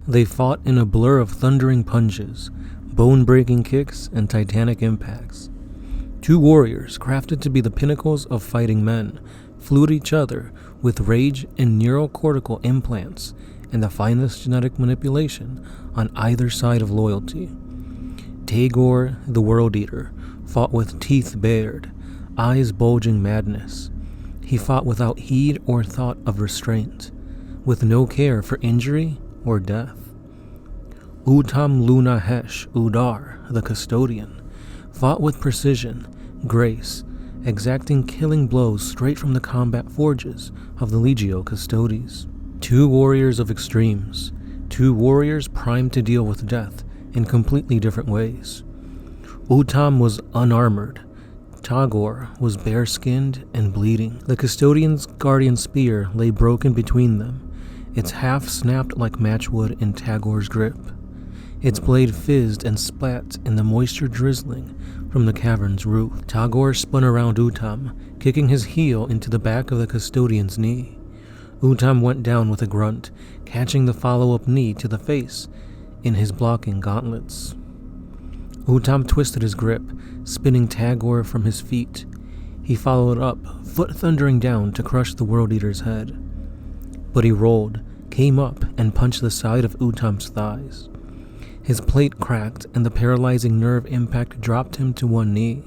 They fought in a blur of thundering punches, bone-breaking kicks, and titanic impacts. Two warriors, crafted to be the pinnacles of fighting men, flew at each other with rage and neurocortical implants and the finest genetic manipulation on either side of loyalty. Tagor, the World Eater, fought with teeth bared, eyes bulging madness. He fought without heed or thought of restraint, with no care for injury or death. Utam Luna Hesh Udar, the Custodian, fought with precision, grace, exacting killing blows straight from the combat forges of the Legio Custodes. Two warriors of extremes, two warriors primed to deal with death in completely different ways. Utam was unarmored. Tagor was bare-skinned and bleeding. The Custodian's guardian spear lay broken between them, its half snapped like matchwood in Tagor's grip. Its blade fizzed and splat in the moisture drizzling from the cavern's roof. Tagor spun around Utam, kicking his heel into the back of the Custodian's knee. Utam went down with a grunt, catching the follow-up knee to the face in his blocking gauntlets. Utam twisted his grip, spinning Tagor from his feet. He followed up, foot thundering down to crush the World Eater's head. But he rolled, came up, and punched the side of Utam's thighs. His plate cracked, and the paralyzing nerve impact dropped him to one knee.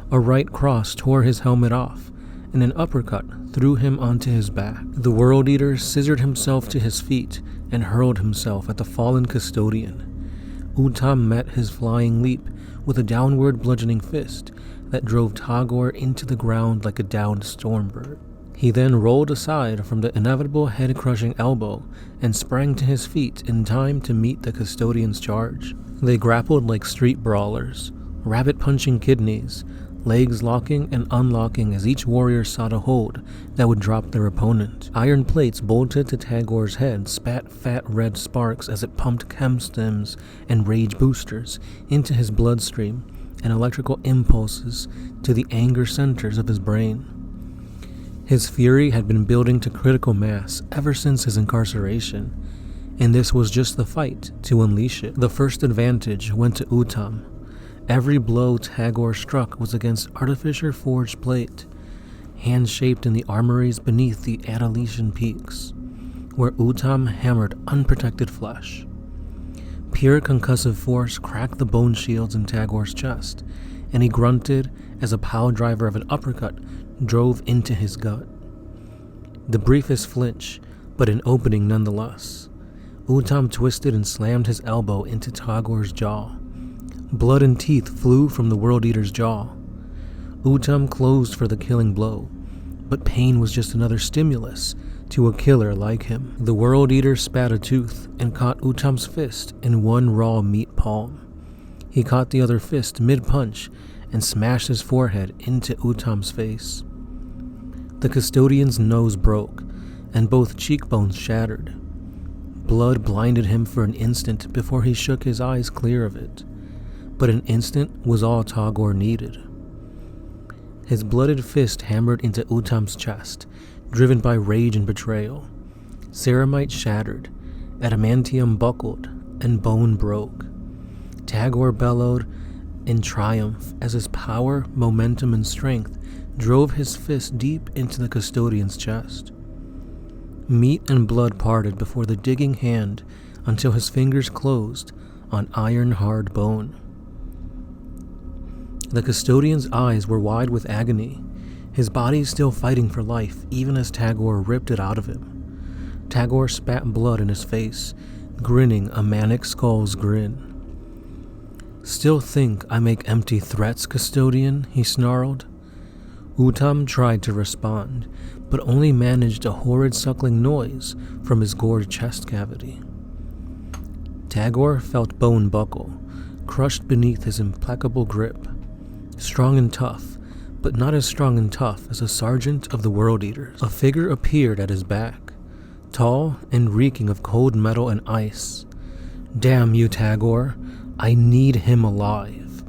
A right cross tore his helmet off, and an uppercut threw him onto his back. The World Eater scissored himself to his feet and hurled himself at the fallen Custodian. Utam met his flying leap with a downward bludgeoning fist that drove Tagor into the ground like a downed stormbird. He then rolled aside from the inevitable head-crushing elbow and sprang to his feet in time to meet the Custodian's charge. They grappled like street brawlers, rabbit-punching kidneys, legs locking and unlocking as each warrior sought a hold that would drop their opponent. Iron plates bolted to Tagor's head spat fat red sparks as it pumped chem stems and rage boosters into his bloodstream and electrical impulses to the anger centers of his brain. His fury had been building to critical mass ever since his incarceration, and this was just the fight to unleash it. The first advantage went to Utam. Every blow Tagor struck was against artificer-forged plate, hand-shaped in the armories beneath the Adaletian peaks, where Utam hammered unprotected flesh. Pure concussive force cracked the bone shields in Tagor's chest, and he grunted as a pile driver of an uppercut drove into his gut. The briefest flinch, but an opening nonetheless. Utam twisted and slammed his elbow into Tagor's jaw. Blood and teeth flew from the World Eater's jaw. Utam closed for the killing blow, but pain was just another stimulus to a killer like him. The World Eater spat a tooth and caught Utam's fist in one raw meat palm. He caught the other fist mid-punch and smashed his forehead into Utam's face. The Custodian's nose broke, and both cheekbones shattered. Blood blinded him for an instant before he shook his eyes clear of it. But an instant was all Tagor needed. His blooded fist hammered into Utam's chest, driven by rage and betrayal. Ceramite shattered, adamantium buckled, and bone broke. Tagor bellowed in triumph as his power, momentum, and strength drove his fist deep into the Custodian's chest. Meat and blood parted before the digging hand until his fingers closed on iron-hard bone. The Custodian's eyes were wide with agony, his body still fighting for life even as Tagor ripped it out of him. Tagor spat blood in his face, grinning a manic skull's grin. "Still think I make empty threats, Custodian?" he snarled. Utam tried to respond, but only managed a horrid suckling noise from his gored chest cavity. Tagor felt bone buckle, crushed beneath his implacable grip. Strong and tough, but not as strong and tough as a sergeant of the World Eaters. A figure appeared at his back, tall and reeking of cold metal and ice. "Damn you, Tagor, I need him alive,"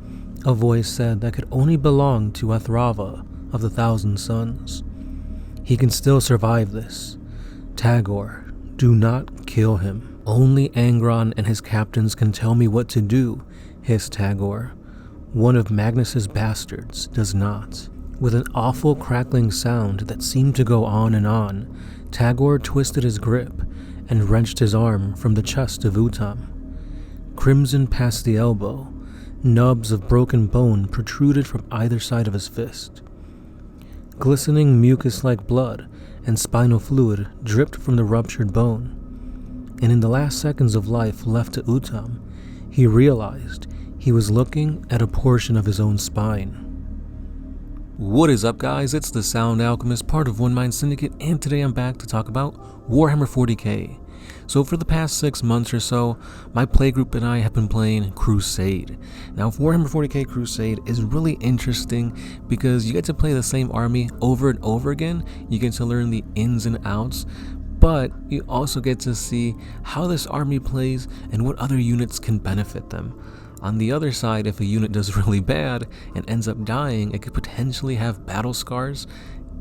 a voice said that could only belong to Athrava of the Thousand Suns. "He can still survive this. Tagor, do not kill him." "Only Angron and his captains can tell me what to do," hissed Tagore. "One of Magnus's bastards does not." With an awful crackling sound that seemed to go on, Tagore twisted his grip and wrenched his arm from the chest of Utam. Crimson past the elbow, nubs of broken bone protruded from either side of his fist. Glistening mucus-like blood and spinal fluid dripped from the ruptured bone. And in the last seconds of life left to Utam, he realized he was looking at a portion of his own spine. What is up, guys? It's the Sound Alchemist, part of One Mind Syndicate, and today I'm back to talk about Warhammer 40k. So for the past 6 months or so, my playgroup and I have been playing Crusade. Now Warhammer 40k Crusade is really interesting because you get to play the same army over and over again. You get to learn the ins and outs, but you also get to see how this army plays and what other units can benefit them. On the other side, if a unit does really bad and ends up dying, it could potentially have battle scars,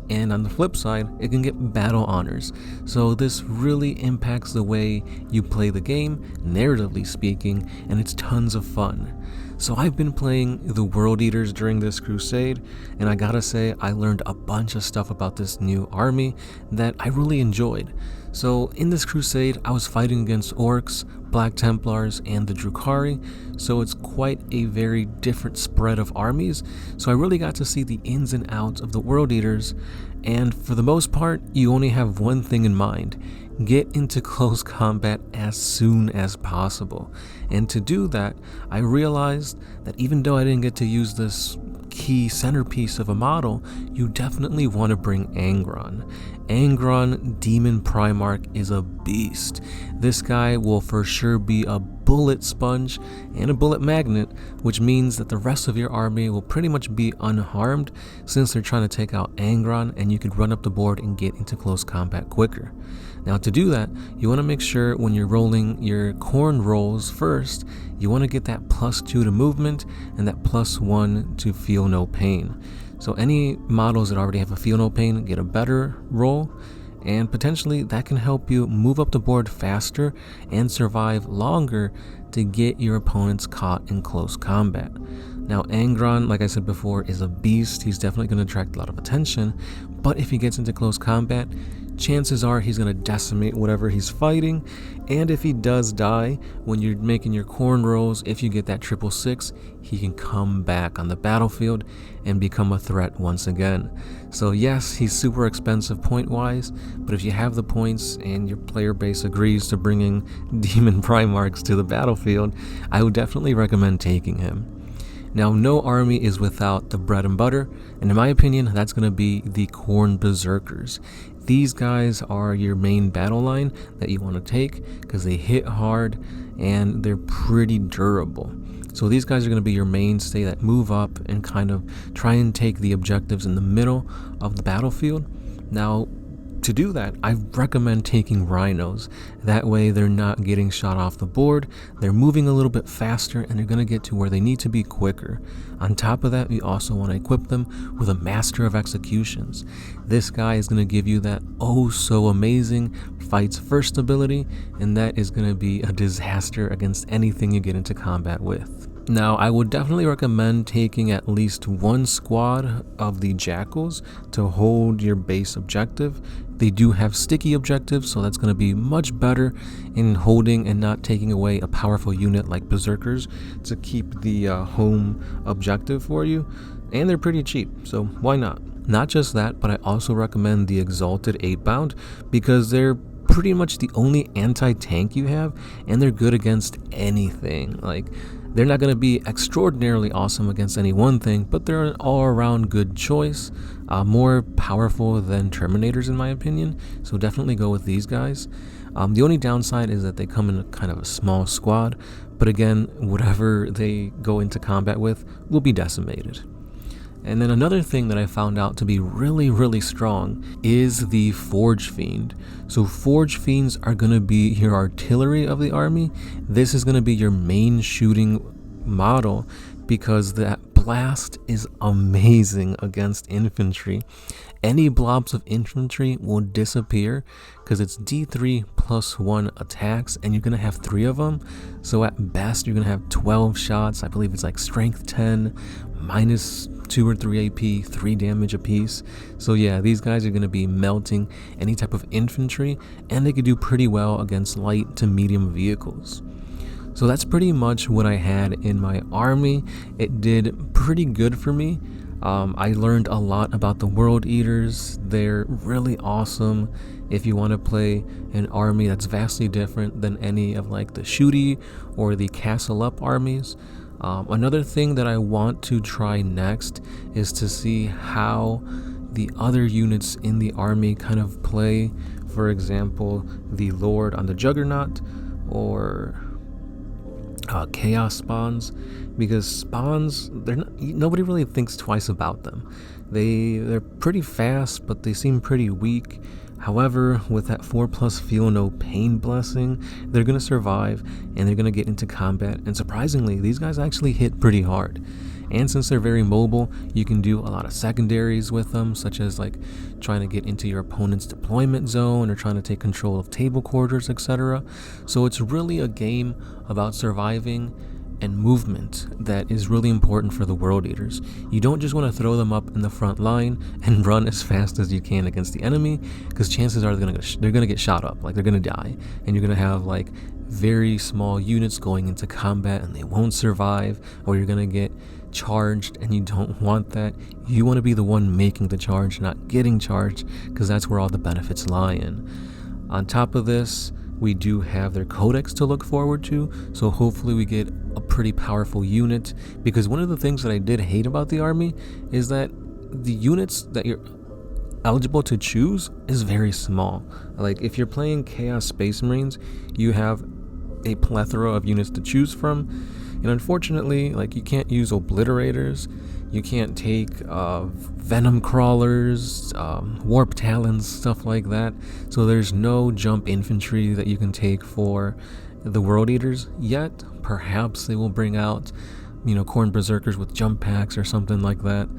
and on the flip side, it can get battle honors. So this really impacts the way you play the game, narratively speaking, and it's tons of fun. So I've been playing the World Eaters during this crusade, and I gotta say, I learned a bunch of stuff about this new army that I really enjoyed. So in this crusade, I was fighting against Orcs, Black Templars, and the Drukhari, so it's quite a very different spread of armies, so I really got to see the ins and outs of the World Eaters, and for the most part, you only have one thing in mind: get into close combat as soon as possible. And to do that, I realized that even though I didn't get to use this key centerpiece of a model, you definitely want to bring Angron. Angron Demon Primarch is a beast. This guy will for sure be a bullet sponge and a bullet magnet, which means that the rest of your army will pretty much be unharmed since they're trying to take out Angron, and you could run up the board and get into close combat quicker. Now to do that, you want to make sure when you're rolling your corn rolls first, you want to get that +2 to movement and that +1 to feel no pain. So any models that already have a feel no pain get a better roll, and potentially that can help you move up the board faster and survive longer to get your opponents caught in close combat. Now Angron, like I said before, is a beast. He's definitely going to attract a lot of attention, but if he gets into close combat, chances are he's going to decimate whatever he's fighting, and if he does die when you're making your corn rolls, if you get that 666, he can come back on the battlefield and become a threat once again. So yes, he's super expensive point-wise, but if you have the points and your player base agrees to bringing Demon Primarchs to the battlefield, I would definitely recommend taking him. Now, no army is without the bread and butter, and in my opinion, that's going to be the Khorne Berserkers. These guys are your main battle line that you want to take because they hit hard and they're pretty durable. So these guys are going to be your mainstay that move up and kind of try and take the objectives in the middle of the battlefield. Now, to do that, I recommend taking rhinos. That way they're not getting shot off the board, they're moving a little bit faster, and they're going to get to where they need to be quicker. On top of that, you also want to equip them with a Master of Executions. This guy is going to give you that oh so amazing fights first ability, and that is going to be a disaster against anything you get into combat with. Now, I would definitely recommend taking at least one squad of the Jackals to hold your base objective. They do have sticky objectives, so that's going to be much better in holding and not taking away a powerful unit like Berserkers to keep the home objective for you. And they're pretty cheap, so why not? Not just that, but I also recommend the Exalted 8-bound because they're pretty much the only anti-tank you have, and they're good against anything. Like, they're not going to be extraordinarily awesome against any one thing, but they're an all-around good choice, more powerful than Terminators in my opinion, so definitely go with these guys. The only downside is that they come in a kind of a small squad, but again, whatever they go into combat with will be decimated. And then another thing that I found out to be really strong is the Forge Fiend. So Forge Fiends are going to be your artillery of the army. This is going to be your main shooting model because that blast is amazing against infantry. any blobs of infantry will disappear because it's D3 plus 1 attacks, and you're going to have 3 of them. So at best, you're going to have 12 shots. I believe it's like strength 10, minus 2 or 3 AP, 3 damage apiece. So yeah, these guys are going to be melting any type of infantry, and they could do pretty well against light to medium vehicles. So that's pretty much what I had in my army. It did pretty good for me. I learned a lot about the World Eaters. They're really awesome if you want to play an army that's vastly different than any of like the shooty or the castle up armies. Another thing that I want to try next is to see how the other units in the army kind of play. For example, the Lord on the Juggernaut, or chaos spawns, because spawns, nobody really thinks twice about them. They're pretty fast, but they seem pretty weak. However, with that 4+ feel no pain blessing, they're gonna survive and they're gonna get into combat, and surprisingly, these guys actually hit pretty hard. And since they're very mobile, you can do a lot of secondaries with them, such as like trying to get into your opponent's deployment zone or trying to take control of table quarters, etc. So it's really a game about surviving and movement that is really important for the World Eaters. You don't just want to throw them up in the front line and run as fast as you can against the enemy, because chances are they're gonna get shot up, like they're gonna die, and you're gonna have like very small units going into combat and they won't survive, or you're gonna get charged, and you don't want that. You want to be the one making the charge, not getting charged, because that's where all the benefits lie in. On top of this, we do have their codex to look forward to, so hopefully we get a pretty powerful unit, because one of the things that I did hate about the army is that the units that you're eligible to choose is very small. Like if you're playing Chaos Space Marines, you have a plethora of units to choose from, and unfortunately, like, you can't use obliterators, you can't take venom crawlers, warp talons, stuff like that. So there's no jump infantry that you can take for the World Eaters yet. Perhaps they will bring out, Khorne Berserkers with jump packs or something like that.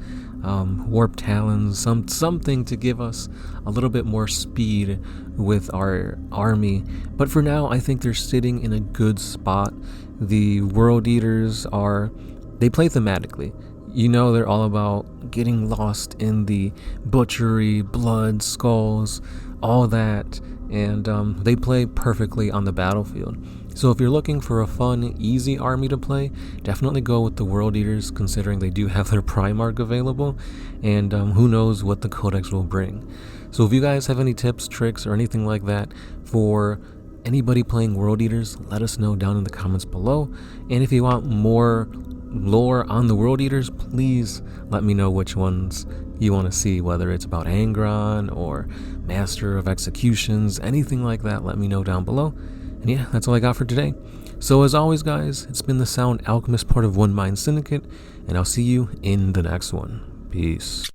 Warp talons, something to give us a little bit more speed with our army. But for now, I think they're sitting in a good spot. The World Eaters they play thematically. They're all about getting lost in the butchery, blood, skulls, all that, and they play perfectly on the battlefield. So if you're looking for a fun, easy army to play, definitely go with the World Eaters, considering they do have their Primarch available, and who knows what the Codex will bring. So if you guys have any tips, tricks, or anything like that for anybody playing World Eaters, let us know down in the comments below. And if you want more lore on the World Eaters, please let me know which ones you want to see, whether it's about Angron or Master of Executions, anything like that, let me know down below. And yeah, that's all I got for today. So as always, guys, it's been the Sound Alchemist, part of One Mind Syndicate, and I'll see you in the next one. Peace.